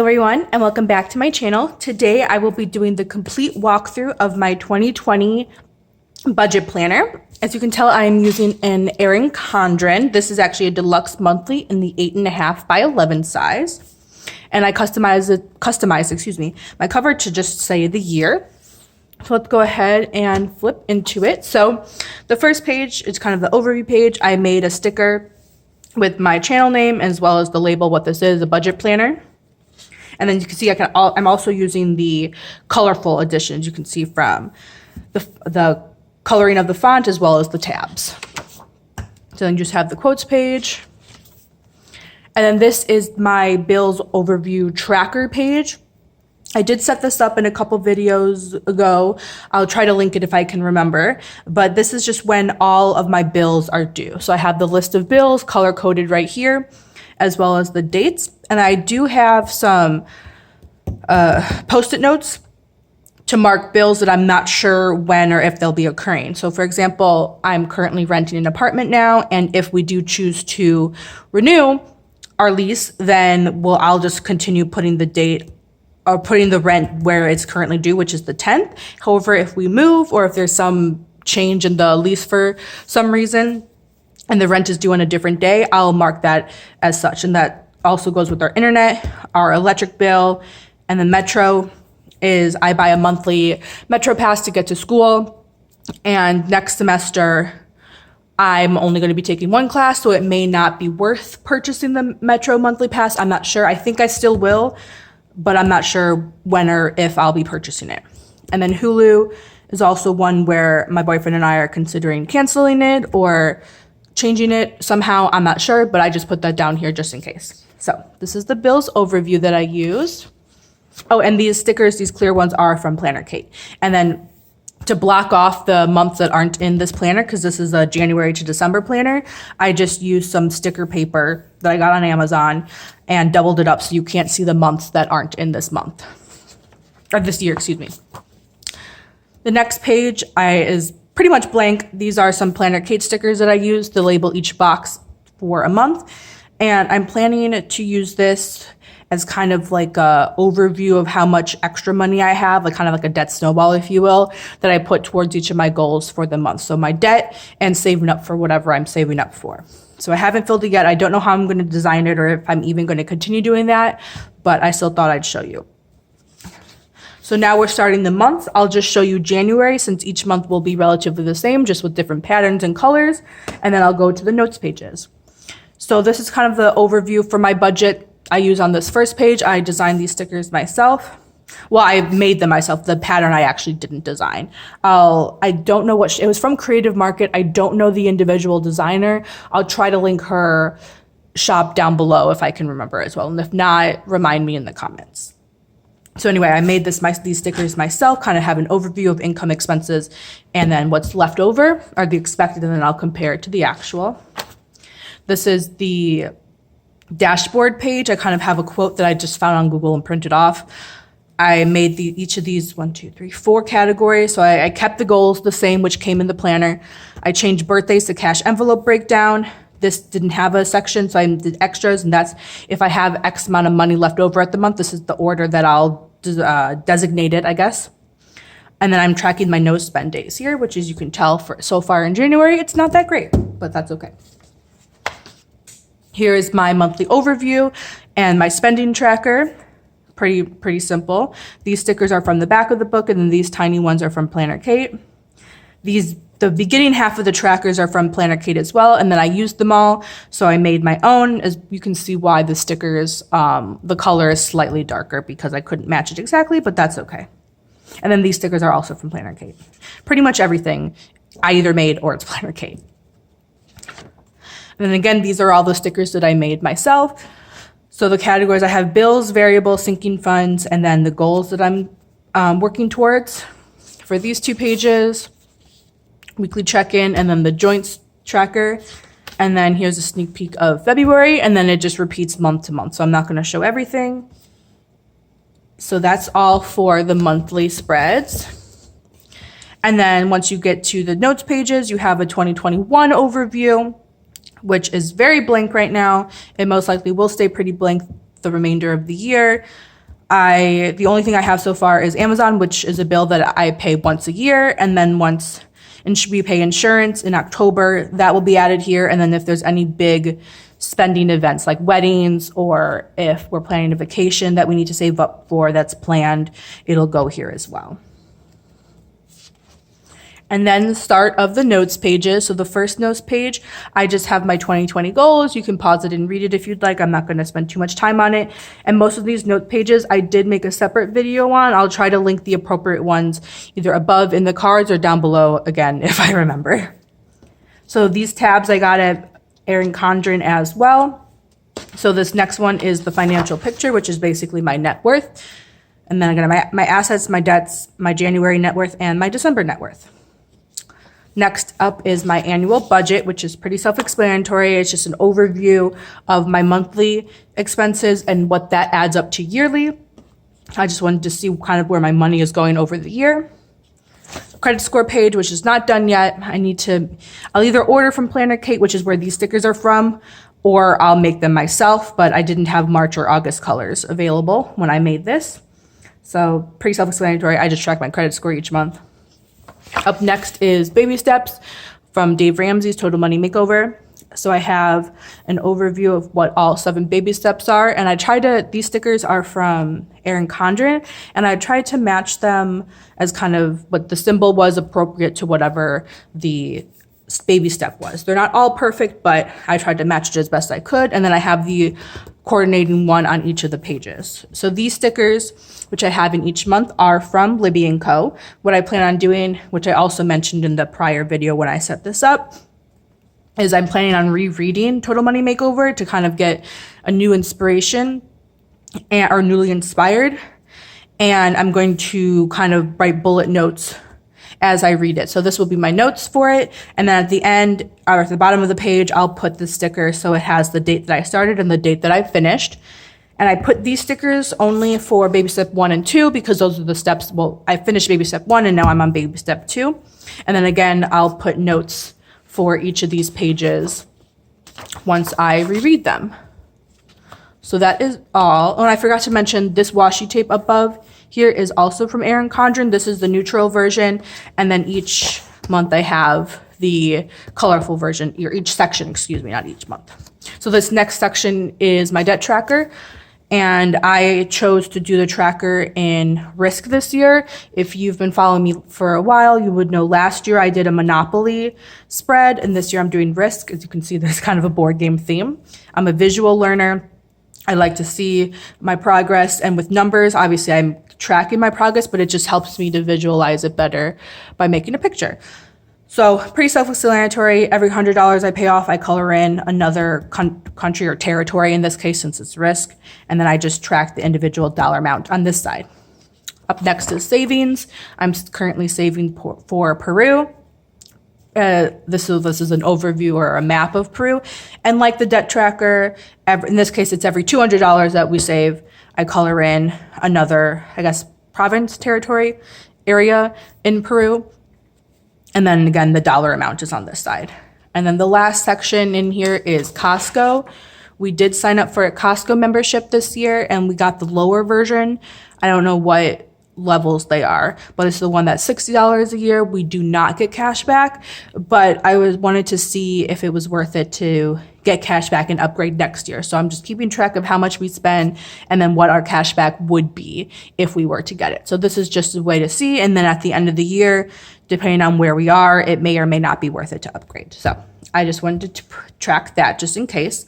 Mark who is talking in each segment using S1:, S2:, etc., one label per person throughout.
S1: everyone, and welcome back to my channel. Today I will be doing the complete walkthrough of my 2020 budget planner. As you can tell, I am using an Erin Condren. This is actually a deluxe monthly in the 8.5 by 11 size. And I customized my cover to just say the year. So let's go ahead and flip into it. So the first page is kind of the overview page. I made a sticker with my channel name as well as the label, what this is, a budget planner. And then you can see I'm also using the colorful editions. You can see from the coloring of the font as well as the tabs. So then you just have the quotes page. And then this is my bills overview tracker page. I did set this up in a couple videos ago. I'll try to link it if I can remember. But this is just when all of my bills are due. So I have the list of bills color coded right here, as well as the dates. And I do have some Post-it notes to mark bills that I'm not sure when or if they'll be occurring. So for example, I'm currently renting an apartment now, and if we do choose to renew our lease, then I'll just continue putting the date or putting the rent where it's currently due, which is the 10th. However, if we move or if there's some change in the lease for some reason and the rent is due on a different day, I'll mark that as such. And that also goes with our internet, our electric bill, and the Metro is I buy a monthly Metro pass to get to school. And next semester, I'm only going to be taking one class, so it may not be worth purchasing the Metro monthly pass. I'm not sure. I think I still will, but I'm not sure when or if I'll be purchasing it. And then Hulu is also one where my boyfriend and I are considering canceling it or changing it somehow. I'm not sure, but I just put that down here just in case. So this is the bills overview that I used. Oh, and these stickers, these clear ones are from Planner Kate. And then to block off the months that aren't in this planner, because this is a January to December planner, I just used some sticker paper that I got on Amazon and doubled it up so you can't see the months that aren't in this month, or this year, excuse me. The next page is pretty much blank. These are some Planner Kate stickers that I use to label each box for a month. And I'm planning to use this as kind of like a overview of how much extra money I have, like kind of like a debt snowball, if you will, that I put towards each of my goals for the month. So my debt and saving up for whatever I'm saving up for. So I haven't filled it yet. I don't know how I'm going to design it or if I'm even going to continue doing that, but I still thought I'd show you. So now we're starting the month. I'll just show you January since each month will be relatively the same, just with different patterns and colors. And then I'll go to the notes pages. So this is kind of the overview for my budget I use on this first page. I designed these stickers myself. Well, I made them myself. The pattern I actually didn't design. I don't know it was from Creative Market. I don't know the individual designer. I'll try to link her shop down below if I can remember as well. And if not, remind me in the comments. So anyway, I made these stickers myself, kind of have an overview of income, expenses, and then what's left over are the expected, and then I'll compare it to the actual. This is the dashboard page. I kind of have a quote that I just found on Google and printed off. I made each of these 4 categories. So I kept the goals the same, which came in the planner. I changed birthdays to cash envelope breakdown. This didn't have a section, so I did extras, and that's if I have X amount of money left over at the month, this is the order that I'll designate it, I guess. And then I'm tracking my no spend days here, which as you can tell for so far in January, it's not that great, but that's okay. Here is my monthly overview and my spending tracker. Pretty simple. These stickers are from the back of the book, and then these tiny ones are from Planner Kate. The beginning half of the trackers are from Planner Kate as well, and then I used them all, so I made my own. As you can see why the stickers, the color is slightly darker because I couldn't match it exactly, but that's okay. And then these stickers are also from Planner Kate. Pretty much everything I either made or it's Planner Kate. And then again, these are all the stickers that I made myself. So the categories, I have bills, variables, sinking funds, and then the goals that I'm working towards. For these 2 pages, weekly check-in, and then the joints tracker. And then here's a sneak peek of February, and then it just repeats month to month. So I'm not going to show everything. So that's all for the monthly spreads. And then once you get to the notes pages, you have a 2021 overview, which is very blank right now. It most likely will stay pretty blank the remainder of the year. The only thing I have so far is Amazon, which is a bill that I pay once a year, and then once we pay insurance in October, that will be added here. And then if there's any big spending events like weddings, or if we're planning a vacation that we need to save up for that's planned, it'll go here as well. And then the start of the notes pages. So the first notes page, I just have my 2020 goals. You can pause it and read it if you'd like. I'm not going to spend too much time on it. And most of these note pages, I did make a separate video on. I'll try to link the appropriate ones either above in the cards or down below again, if I remember. So these tabs I got at Erin Condren as well. So this next one is the financial picture, which is basically my net worth. And then I'm going to my assets, my debts, my January net worth, and my December net worth. Next up is my annual budget, which is pretty self-explanatory. It's just an overview of my monthly expenses and what that adds up to yearly. I just wanted to see kind of where my money is going over the year. Credit score page, which is not done yet. I'll either order from Planner Kate, which is where these stickers are from, or I'll make them myself, but I didn't have March or August colors available when I made this. So pretty self-explanatory. I just track my credit score each month. Up next is Baby Steps from Dave Ramsey's Total Money Makeover. So I have an overview of what all 7 baby steps are. And these stickers are from Erin Condren, and I tried to match them as kind of what the symbol was appropriate to whatever the baby step was. They're not all perfect, but I tried to match it as best I could. And then I have the coordinating one on each of the pages. So these stickers, which I have in each month, are from Libby & Co. What I plan on doing, which I also mentioned in the prior video when I set this up, is I'm planning on rereading Total Money Makeover to kind of get a new inspiration or newly inspired. And I'm going to kind of write bullet notes as I read it. So this will be my notes for it. And then at the end, or at the bottom of the page, I'll put the sticker so it has the date that I started and the date that I finished. And I put these stickers only for baby step 1 and 2 because those are the steps. Well, I finished baby step 1 and now I'm on baby step 2. And then again, I'll put notes for each of these pages once I reread them. So that is all. Oh, and I forgot to mention this washi tape above here is also from Erin Condren. This is the neutral version. And then each month I have the colorful version, or each section, excuse me, not each month. So this next section is my debt tracker. And I chose to do the tracker in Risk this year. If you've been following me for a while, you would know last year I did a Monopoly spread, and this year I'm doing Risk. As you can see, there's kind of a board game theme. I'm a visual learner. I like to see my progress, and with numbers, obviously I'm tracking my progress, but it just helps me to visualize it better by making a picture. So pretty self-explanatory. Every $100 I pay off, I color in another country or territory in this case, since it's Risk, and then I just track the individual dollar amount on this side. Up next is savings. I'm currently saving for Peru. This is an overview or a map of Peru. And like the debt tracker, in this case, it's every $200 that we save, I color in another, province, territory, area in Peru. And then again, the dollar amount is on this side. And then the last section in here is Costco. We did sign up for a Costco membership this year, and we got the lower version. I don't know what levels they are, but it's the one that's $60 a year. We do not get cash back, but I wanted to see if it was worth it to get cash back and upgrade next year. So I'm just keeping track of how much we spend and then what our cash back would be if we were to get it. So this is just a way to see. And then at the end of the year, depending on where we are, it may or may not be worth it to upgrade. So I just wanted to track that just in case.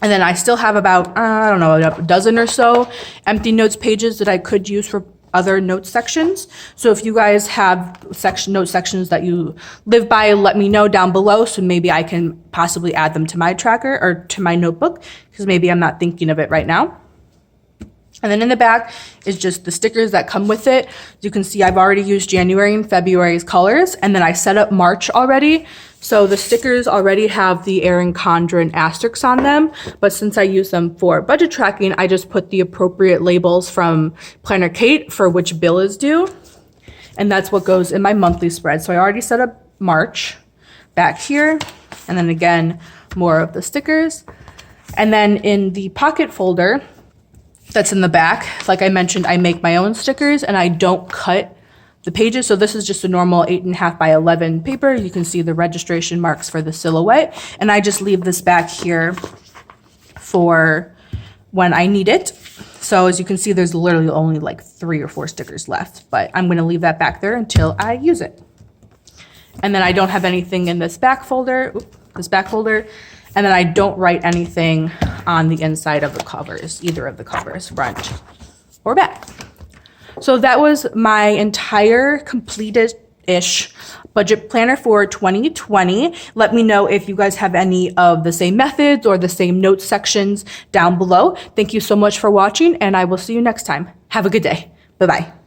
S1: And then I still have about, a dozen or so empty notes pages that I could use for other note sections. So if you guys have note sections that you live by, let me know down below, so maybe I can possibly add them to my tracker or to my notebook, because maybe I'm not thinking of it right now. And then in the back is just the stickers that come with it. You can see I've already used January and February's colors, and then I set up March already. So the stickers already have the Erin Condren asterisks on them, but since I use them for budget tracking, I just put the appropriate labels from Planner Kate for which bill is due. And that's what goes in my monthly spread. So I already set up March back here, and then again, more of the stickers. And then in the pocket folder, that's in the back. Like I mentioned, I make my own stickers and I don't cut the pages. So this is just a normal 8.5 by 11 paper. You can see the registration marks for the silhouette. And I just leave this back here for when I need it. So as you can see, there's literally only like 3 or 4 stickers left, but I'm gonna leave that back there until I use it. And then I don't have anything in this back folder, and then I don't write anything on the inside of the covers, either of the covers, front or back. So that was my entire completed-ish budget planner for 2020. Let me know if you guys have any of the same methods or the same notes sections down below. Thank you so much for watching, and I will see you next time. Have a good day. Bye-bye.